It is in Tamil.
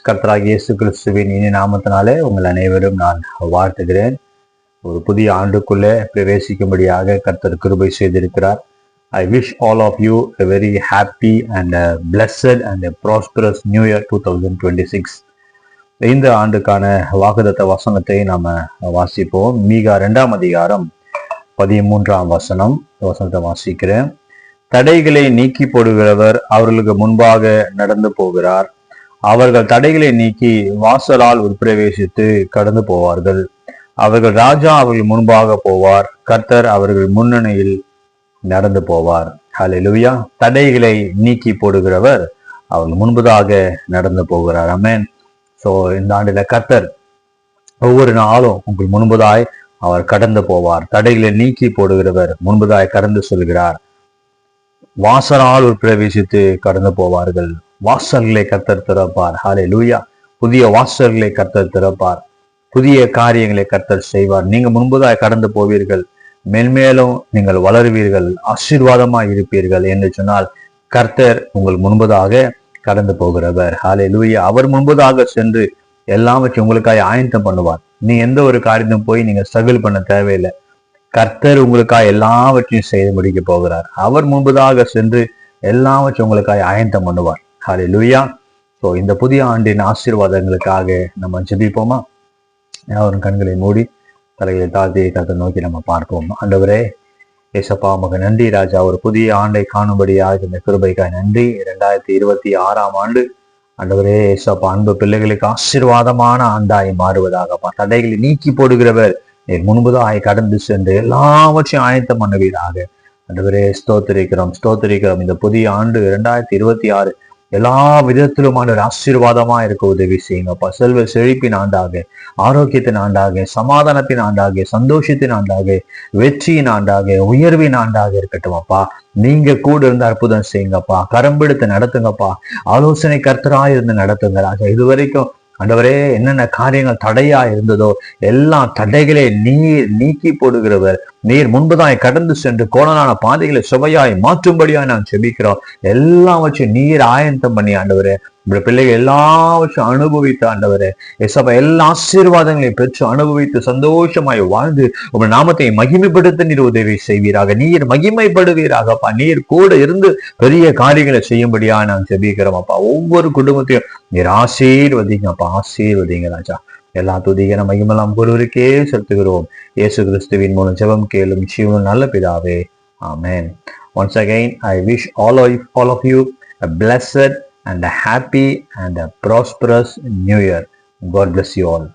கர்த்தராகிய இயேசு கிறிஸ்துவின் இனி நாமத்தினாலே உங்கள் அனைவரும் நான் வாழ்த்துகிறேன். ஒரு புதிய ஆண்டுக்குள்ளே பிரவேசிக்கும்படியாக கர்த்தர் கிருபை செய்திருக்கிறார். I wish all of you a very happy and a blessed and a prosperous New Year 2026. இந்த ஆண்டுக்கான வாக்குத்தத்த வசனத்தை நாம வாசிப்போம். மீகா 2ஆம் அதிகாரம் 13ஆம் வசனத்தை வாசிக்கிறேன். தடைகளை நீக்கி போடுகிறவர் அவர்களுக்கு முன்பாக நடந்து போகிறார். அவர்கள் தடைகளை நீக்கி வாசலால் உட்பிரவேசித்து கடந்து போவார்கள். அவர்கள் ராஜா அவர்கள் முன்பாக போவார். கர்த்தர் அவர்கள் முன்னணியில் நடந்து போவார். ஹல்லேலூயா. தடைகளை நீக்கி போடுகிறவர் அவர்கள் முன்பதாக நடந்து போகிறார். ஆமென். சோ இந்த ஆண்டில கர்த்தர் ஒவ்வொரு நாளும் உங்கள் முன்பதாய் அவர் கடந்து போவார். தடைகளை நீக்கி போடுகிறவர் முன்பதாய் கடந்து சொல்கிறார். வாசலால் உட்பிரவேசித்து கடந்து போவார்கள். வாசல்களை கர்த்தர் திறப்பார். ஹல்லேலூயா. புதிய வாசல்களை கர்த்தர் திறப்பார். புதிய காரியங்களை கர்த்தர் செய்வார். நீங்க முன்பதாய் கடந்து போவீர்கள். மென்மேலும் நீங்கள் வளருவீர்கள், ஆசீர்வாதமாய் இருப்பீர்கள் என்று சொன்னால் கர்த்தர் உங்கள் முன்பதாக கடந்து போகிறவர். ஹல்லேலூயா. அவர் முன்பதாக சென்று எல்லாவற்றையும் உங்களுக்காக ஆயத்தம் பண்ணுவார். நீ எந்த ஒரு காரியத்தையும் போய் நீங்க ஸ்ட்ரகிள் பண்ண தேவையில்லை. கர்த்தர் உங்களுக்காக எல்லாவற்றையும் செய்து முடிக்க போகிறார். அவர் முன்பதாக சென்று எல்லாவற்றையும் உங்களுக்காக ஆயத்தம் பண்ணுவார். ஹல்லேலூயா. ஸோ இந்த புதிய ஆண்டின் ஆசீர்வாதங்களுக்காக நம்ம ஜெபிப்போமா? யாரும் கண்களை மூடி தலையை தாழ்த்தி கர்த்தரை நோக்கி நம்ம பார்ப்போம். ஆண்டவரே, ஏசப்பா உமக்கு நன்றி ராஜா. ஒரு புதிய ஆண்டை காணும்படியாக இந்த கிருபைக்காய் நன்றி. 2026ஆம் ஆண்டு ஆண்டவரே ஏசப்பா அன்பு பிள்ளைகளுக்கு ஆசீர்வாதமான ஆண்டாய் மாறுவதாகப்பா. தடைகளை நீக்கி போடுகிறவர் முன்புதான் கடந்து சென்று எல்லாவற்றையும் ஆயத்தம் பண்ணுவீராக. ஆண்டவரே ஸ்தோத்திரிக்கிறோம். இந்த புதிய ஆண்டு 2026 எல்லா விதத்திலுமான ஒரு ஆசீர்வாதமா இருக்க உதவி செய்யுங்கப்பா. செல்வ செழிப்பின் ஆண்டாக, ஆரோக்கியத்தின் ஆண்டாக, சமாதானத்தின் ஆண்டாக, சந்தோஷத்தின் ஆண்டாக, வெற்றியின் ஆண்டாக, உயர்வின் ஆண்டாக இருக்கட்டும் அப்பா. நீங்க கூட இருந்து அற்புதம் செய்யுங்கப்பா. கரம்பெடுத்து நடத்துங்கப்பா. ஆலோசனை கர்த்தராய் இருந்து நடத்துங்க ராஜா. இதுவரைக்கும் ஆண்டவரே என்னென்ன காரியங்கள் தடையா இருந்ததோ எல்லா தடைகளை நீக்கி போடுகிறவர். நீர் முன்பதாய் கடந்து சென்று கோணலான பாதைகளை சுவையாய் மாற்றும்படியாய் நான் செபிக்கிறோம். எல்லாவற்றையும் நீர் ஆயத்தம் பண்ணி ஆண்டவரே உங்களுடைய பிள்ளைகள் எல்லாவற்றையும் அனுபவித்து ஆண்டவரே எசப்பா எல்லா ஆசீர்வாதங்களையும் பெற்று அனுபவித்து சந்தோஷமாய் வாழ்ந்து உங்கள் நாமத்தை மகிமைப்படுத்த நீர் உதவி செய்வீராக. நீர் மகிமைப்படுவீராகப்பா. நீர் கூட இருந்து பெரிய காரியங்களை செய்யும்படியா நான் ஜெபிக்கிறோம் அப்பா. ஒவ்வொரு குடும்பத்தையும் நீர் ஆசீர்வதிங்கப்பா. ஆசீர்வதிங்க ராஜா. எல்லா துதிகன மகிமெல்லாம் ஒருவருக்கே செலுத்துகிறோம். இயேசு கிறிஸ்துவின் மூலம் ஜெபம் கேளும் ஜீவனும் நல்ல பிதாவே. ஆமென். Once again, I wish all of you a blessed and a happy and a prosperous New Year. God bless you all.